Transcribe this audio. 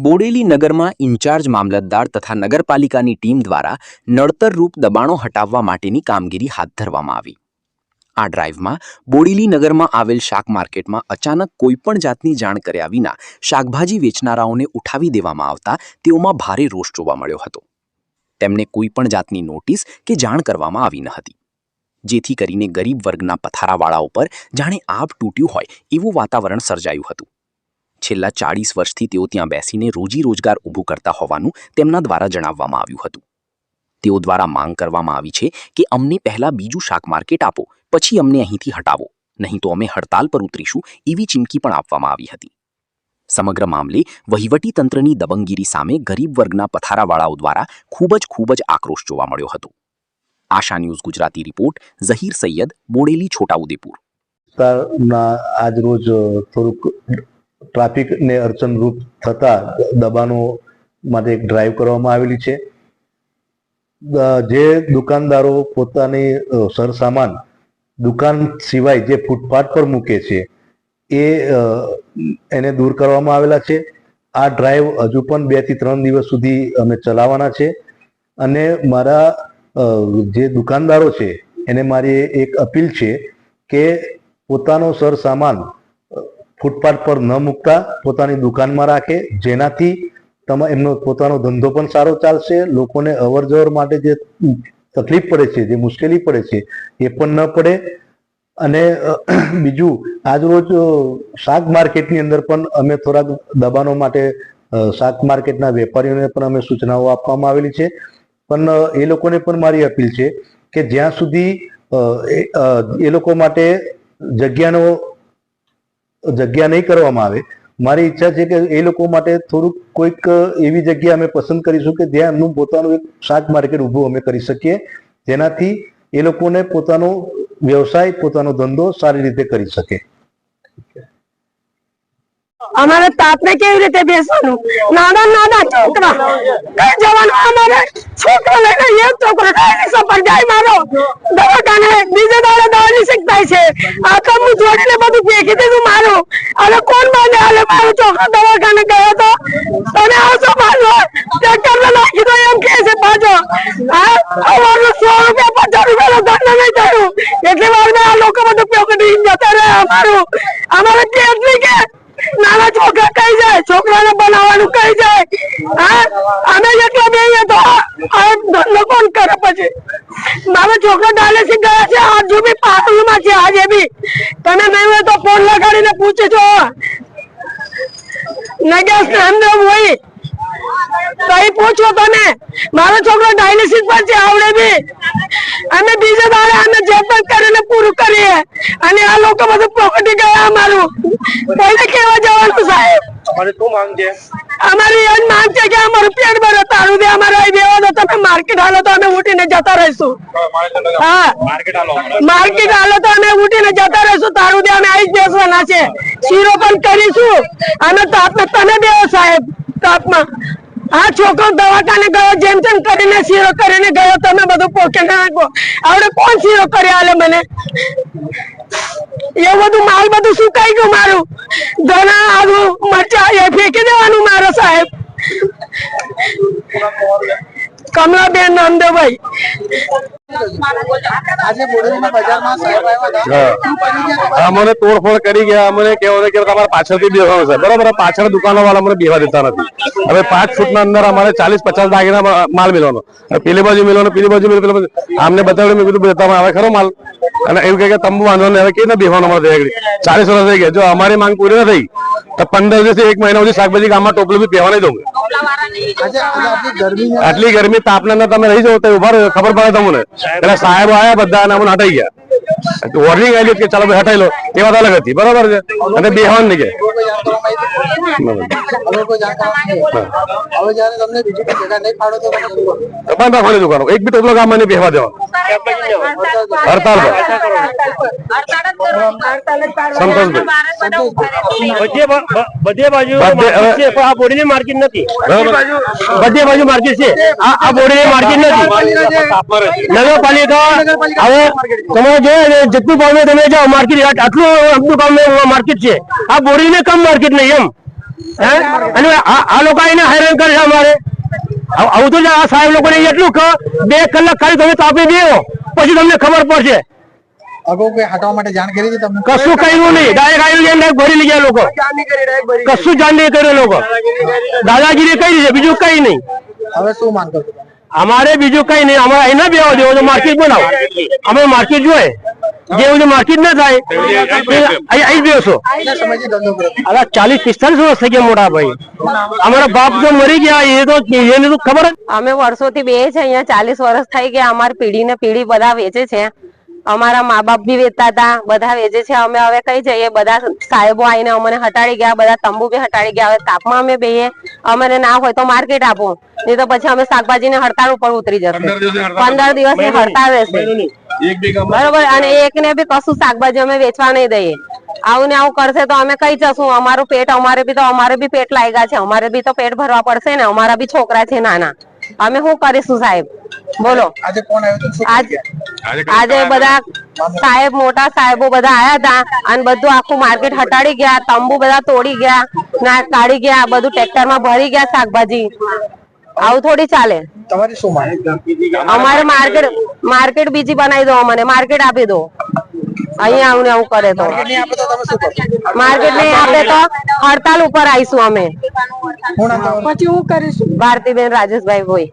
બોડેલી નગરમાં ઇન્ચાર્જ મામલતદાર તથા નગરપાલિકાની ટીમ દ્વારા નડતરરૂપ દબાણો હટાવવા માટેની કામગીરી હાથ ધરવામાં આવી। આ ડ્રાઇવમાં બોડેલી નગરમાં આવેલ શાક માર્કેટમાં અચાનક કોઈપણ જાતની જાણ કર્યા વિના શાકભાજી વેચનારાઓને ઉઠાવી દેવામાં આવતા તેઓમાં ભારે રોષ જોવા મળ્યો હતો। તેમને કોઈપણ જાતની નોટિસ કે જાણ કરવામાં આવી ન હતી, જેથી કરીને ગરીબ વર્ગના પથારાવાળાઓ પર જાણે આભ તૂટ્યું હોય એવું વાતાવરણ સર્જાયું હતું। છેલ્લા 40 વર્ષથી તેઓ ત્યાં બેસીને રોજી રોજગાર ઊભું કરતા હોવાનું તેમના દ્વારા જણાવવામાં આવ્યું હતું। તેઓ દ્વારા માંગ કરવામાં આવી છે કે અમને પહેલા બીજું શાક માર્કેટ આપો, પછી અમને અહીંથી હટાવો, નહીં તો અમે હડતાલ પર ઉતરીશું એવી ચીમકી પણ આપવામાં આવી હતી। સમગ્ર મામલે વહીવટી તંત્રની દબંગગીરી સામે ગરીબ વર્ગના પથારાવાળાઓ દ્વારા ખૂબ જ આક્રોશ જોવા મળ્યો હતો। આશા ન્યૂઝ ગુજરાતી રિપોર્ટ ઝહીર સૈયદ, બોડેલી, છોટાઉદેપુર। આજ રોજ થોડુંક ટ્રાફિક ને અડચણરૂપ થતા દબાણો માટે એક ડ્રાઈવ કરવામાં આવેલી છે। જે દુકાનદારો પોતાની સરસામાન દુકાન સિવાય જે ફૂટપાથ પર મૂકે છે એને દૂર કરવામાં આવેલા છે। આ ડ્રાઈવ હજુ પણ 2 થી 3 દિવસ સુધી અમે ચલાવવાના છે અને મારા જે દુકાનદારો છે એને મારી એક અપીલ છે કે પોતાનો સરસામાન ફૂટપાથ પર ન મૂકતા પોતાની દુકાનમાં રાખે, જેનાથી એમનો પોતાનો ધંધો પણ સારો ચાલશે, લોકોને અવર જવર માટે જે તકલીફ પડે છે, જે મુશ્કેલી પડે છે એ પણ ન પડે। અને બીજું, આજ રોજ શાક માર્કેટની અંદર પણ અમે થોડાક દબાણો માટે શાક માર્કેટના વેપારીઓને પણ અમે સૂચનાઓ આપવામાં આવેલી છે, પણ એ લોકોને પણ મારી અપીલ છે કે જ્યાં સુધી એ લોકો માટે જગ્યા નહીં કરવામાં આવે, મારી ઈચ્છા છે કે એ લોકો માટે થોડુંક કોઈક એવી જગ્યા અમે પસંદ કરીશું કે જ્યાં એમનું પોતાનું એક શાક માર્કેટ ઊભું અમે કરી શકીએ, જેનાથી એ લોકોને પોતાનો વ્યવસાય, પોતાનો ધંધો સારી રીતે કરી શકે। અમારે તાપને કેવી રીતે બેસવાનું? નાના છોકરા કઈ જવાનું? અમારે છોકરો લઈને એક છોકરો ડાયાલિસિસ પર જાય, મારો દવાખાને બીજે દાડે ડાયાલિસિસ થાય છે। આ તો હું જોડીને બધું ફેંકી દીધું મારું। હવે કોણ બાંધે? હાલે મારો છોકરો દવાખાને ગયો તો તમે આવશો બાંધો, ટ્રેક્ટર નાખી દો એમ કે છે પાછો। અમારું 100 રૂપિયા 50 રૂપિયાનો ધંધો નહીં થયું, એટલી વાર આ લોકો બધું પેકડી જતા રહે। અમારે કેટલી કે નાના છોકરા કઈ જાય, છોકરાને બનાવવાનું કઈ જાય? અમે એટલા બે તો ધંધો કોણ કરે? પછી મારો છોકરો ડાયાલિસિસ ગયા છે, હજુ બી પાટણમાં છે। આજે બી તમે નહીં હોય તો ફોન લગાડીને પૂછજો, નગેશ નામદેવ હોય કઈ પૂછો તમે। મારો છોકરો ડાયાલિસિસ પર છે આવડે બી। અમે બીજે દાડે અમે જે પણ કરીને પૂરું કરીએ અને આ લોકો બધું પોકટી ગયા અમારું। કોઈને કેવા જવાનું સાહેબ? અમારે શું માંગ છે? અમારી એ જ માંગ છે કે અમારું પેટ ભરે તારું દે, અમારે અહીં બેવા દો, તમે માર્કેટ હાલો તો અમે ઉઠીને જતા રહીશું। હા, માર્કેટ હાલો તો અમે ઉઠીને જતા રહીશું, તારું દે અમે અહીં જ બેસવાના છે। શીરો પણ કરીશું અમે તાપમાં, તમે બેવો સાહેબ તાપમાં। આ છોકરો દવાખાને ગયો, જેમ તેમ કરીને શીરો કરીને ગયો, તમે બધું પોકે નાખો। આવડે કોણ શીરો કરી હાલે મને? એવું બધું માલ બધું સુકાઈ ગયું મારું, ધના આદુ મરચા એ ફેંકી દેવાનું મારો સાહેબ। કમલાબેન નામદેવભાઈ। અમને તોડફોડ કરી ગયા, અમને કહેવાનું કે તમારે પાછળથી બેસવાનું છે, બરાબર? પાછળ દુકાનો વાળા અમને બેસવા દેતા નથી। હવે 5 ફૂટના અંદર અમારે 40-50 દાગીના માલ મેળવાનો, પેલી બાજુ મેળવાનો, પેલી બાજુ મેળવાનો, આમને બતાવ્યું, મેં કીધું બતાવવામાં આવે ખરો માલ? અને એવું કહે કે તંબુ વાંધો નહીં, હવે કેવી રીતે બેસવાનું? અમારે 40 વર્ષ થઈ ગયા, જો અમારી માંગ પૂરી ન થઈ તો 15 દિવસથી 1 મહિના સુધી શાકભાજી ગામમાં ટોપલું બી બેસવા નહીં દઉં। આટલી ગરમી તાપના તમે રહી જાવ તો ઉભા રહો, ખબર પડે તમને? એટલે સાહેબ આવ્યા બધા અને અમને હટાઈ ગયા, વોર્નિંગ આવી કે ચાલો ભાઈ હટાઈ લો, એ વાત અલગ હતી, બરાબર છે? અને બેહવાનું નહીં કે રાખવાની દુકાનો, એક બી ટોપલો ગામમાં નહીં બેસવા દેવા, હડતાલ પર। બધે બાજુ આ બોડીની માર્કેટ નથી, બધે બાજુ માર્કેટ છે, આ બોડીની માર્કેટ નથી। નગરપાલિકા હવે તમે જો જેટલું ભાવ તમે જાઓ માર્કેટ, આટલું કામ માર્કેટ છે, આ બોડીને કમ માર્કેટ નહીં એમ। અને આ લોકો એને હેરાન કરે છે અમારે. આવું તો આ સાહેબ લોકોને એટલું કે 2 કલાક ખાલી તમે તાપી દેવો પછી તમને ખબર પડશે. અગાઉ કોઈ હટાવવા માટે જાણ કરી હતી તમને? કશું કર્યું નહીં, ડાયરેક્ટ આવીને ભરી લઈ ગયા લોકો. કશું જાણ નહીં કર્યું લોકો, દાદાગીરી કરી છે, બીજું કઈ નહીં. હવે શું માંગ કરશો? અમારે બીજું કઈ નહીં, અમારે અહીંયા બેવા દેવો તો માર્કેટ બનાવો. અમે માર્કેટ જોઈએ, જે માર્કેટ ના થાય અહીં બેસો. કેટલા સમયથી ધંધો કરો છો? 40-45 વર્ષ થઈ ગયા મોટા ભાઈ. અમારા બાપ તો મરી ગયા, એને તો ખબર જ. અમે વર્ષોથી બે છે અહીંયા, 40 વર્ષ થઈ ગયા. અમારી પેઢી ને પેઢી બધા વેચે છે. અમારા મા બાપ બી વેચતા હતા, બધા વેચે છે. અમે હવે કઈ જઈએ, બધા સાહેબો આવીને અમને હટાડી ગયા, બધા તંબુ બી હટાડી ગયા. હવે તાપમાં અમે બેહીએ, અમને ના હોય તો માર્કેટ આપો, નહીં તો પછી અમે શાકભાજી ને હડતાળ ઉપર ઉતરી જશે. 15 દિવસની હડતાળ રહેશે બરોબર. અને એકને બી કશું શાકભાજી અમે વેચવા નહીં દઈએ. આવું ને આવું કરશે તો અમે કઈ જશું. અમારું પેટ, અમારે બી પેટ લાગ્યા છે, અમારે બી તો પેટ ભરવા પડશે ને. અમારા બી છોકરા છે નાના, અમે શું કરીશું સાહેબ બોલો? આજે કોણ આવ્યું હતું? આજે બધા સાહેબ, મોટા સાહેબો બધા આયા હતા અને બધું આખું માર્કેટ હટાડી ગયા, તંબુ બધા તોડી ગયા, ના કાઢી ગયા, બધું ટ્રેક્ટર માં ભરી ગયા શાકભાજી. આવું થોડી ચાલે. તમારી શું માંગ? અમારે માર્કેટ બીજી બનાવી દો, અમને માર્કેટ આપી દો. અહીંયા આવું ને આવું કરે તો નહીં આપે તો તમે શું કરશો? માર્કેટ નહીં આપે તો હડતાલ ઉપર આવીશું અમે. શું નામ તમારું? પછી હું કરીશું. ભારતીબેન રાજેશભાઈ ભોઈ.